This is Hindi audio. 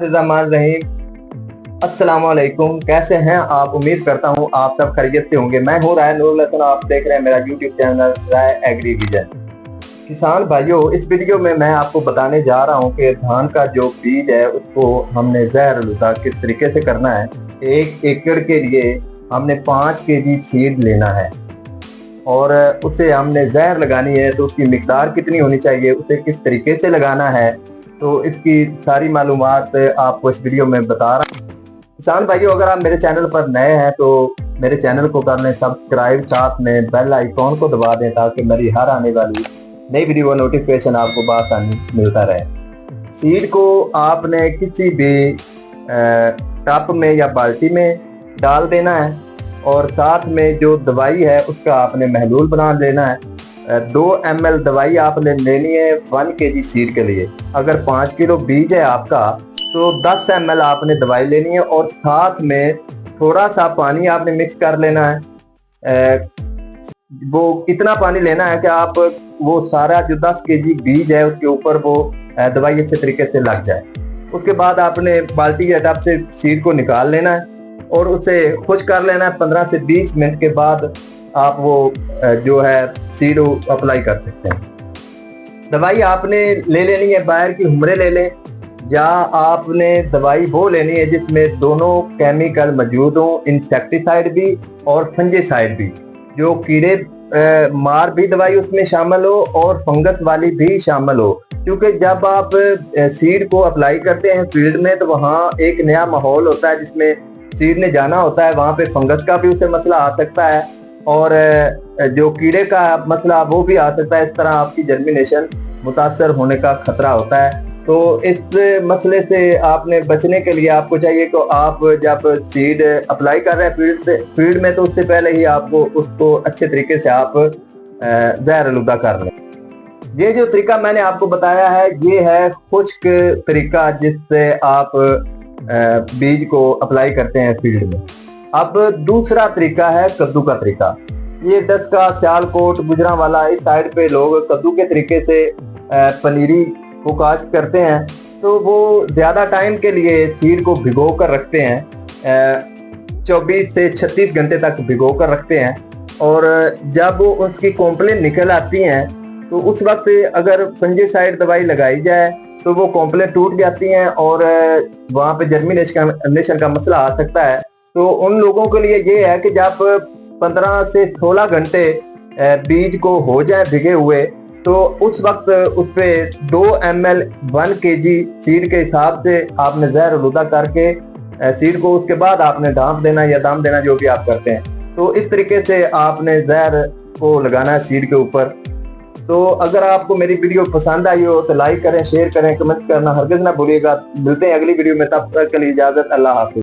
रहीम। अस्सलाम वालेकुम। कैसे हैं आप? उम्मीद करता हूं आप सब खैरियत से होंगे। मैं हूं राय नूरुल हसन। आप देख रहे हैं मेरा यूट्यूब चैनल राय एग्री विजन। किसान भाइयों, इस वीडियो में मैं आपको बताने जा रहा हूं कि धान का जो बीज है उसको हमने ज़हर-आलूदा किस तरीके से करना है। 1 एकड़ के लिए हमने 5 केजी सीड लेना है और उसे हमने ज़हर लगानी है, तो उसकी मिकदार कितनी होनी चाहिए, उसे किस तरीके से लगाना है, तो इसकी सारी मालूमात आपको इस वीडियो में बता रहा हूँ। किसान भाइयों, अगर आप मेरे चैनल पर नए हैं तो मेरे चैनल को कर लें सब्सक्राइब, साथ में बेल आइकॉन को दबा दें ताकि मेरी हर आने वाली नई वीडियो का नोटिफिकेशन आपको बआसानी मिलता रहे। सीड को आपने किसी भी टब में या बाल्टी में डाल देना है और साथ में जो दवाई है उसका आपने महलूल बना लेना है। 2 ml दवाई आपने लेनी है 1 kg सीड के लिए। अगर 5 किलो बीज है आपका तो 10 ml आपने दवाई लेनी है और साथ में थोड़ा सा पानी आपने मिक्स कर लेना है। वो इतना पानी लेना है कि आप वो सारा जो 10 kg बीज है उसके ऊपर वो दवाई अच्छे तरीके से लग जाए। उसके बाद आपने बाल्टी या टब से सीड को निकाल लेना है और उसे खुश कर लेना है। 15 से 20 मिनट के बाद आप वो जो है सीड अप्लाई कर सकते हैं। दवाई आपने ले लेनी है, बाहर की हुमरे ले लें या आपने दवाई वो लेनी है जिसमें दोनों केमिकल मौजूद हो, इंसेक्टिसाइड भी और फंजीसाइड भी। जो कीड़े मार भी दवाई उसमें शामिल हो और फंगस वाली भी शामिल हो, क्योंकि जब आप सीड को अप्लाई करते हैं फील्ड में तो वहाँ एक नया माहौल होता है जिसमें सीड ने जाना होता है। वहाँ पे फंगस का भी उसे मसला आ सकता है और जो कीड़े का मसला वो भी आ सकता है। इस तरह आपकी जर्मिनेशन मुतासर होने का खतरा होता है। तो इस मसले से आपने बचने के लिए आपको चाहिए कि आप जब सीड अप्लाई कर रहे हैं फील्ड में तो उससे पहले ही आपको उसको अच्छे तरीके से आप ज़हर-आलूदा कर लें। ये जो तरीका मैंने आपको बताया है ये है खुश्क तरीका जिससे आप बीज को अप्लाई करते हैं फील्ड में। अब दूसरा तरीका है कद्दू का तरीका। ये 10 का सियालकोट गुजरांवाला इस साइड पे लोग कद्दू के तरीके से पनीरी को काश्त करते हैं। तो वो ज्यादा टाइम के लिए सीड को भिगो कर रखते हैं, 24 से 36 घंटे तक भिगो कर रखते हैं और जब वो उसकी कॉम्प्लेन निकल आती हैं तो उस वक्त अगर फंजीसाइड दवाई लगाई जाए तो वो कॉम्प्लेन टूट जाती हैं और वहाँ पे जर्मिनेशन का मसला आ सकता है। तो उन लोगों के लिए ये है कि जब 15 से 16 घंटे बीज को हो जाए भिगे हुए तो उस वक्त उस पे 2 ml 1 kg सीड के हिसाब से आपने ज़हर-आलूदा करके सीड को उसके बाद आपने ढांप देना या दाम देना, जो भी आप करते हैं। तो इस तरीके से आपने ज़हर को लगाना है सीड के ऊपर। तो अगर आपको मेरी वीडियो पसंद आई हो तो लाइक करें, शेयर करें, कमेंट करना हरगिज़ ना भूलिएगा। मिलते हैं अगली वीडियो में, तब तक के लिए इजाज़त। अल्लाह हाफ़िज़।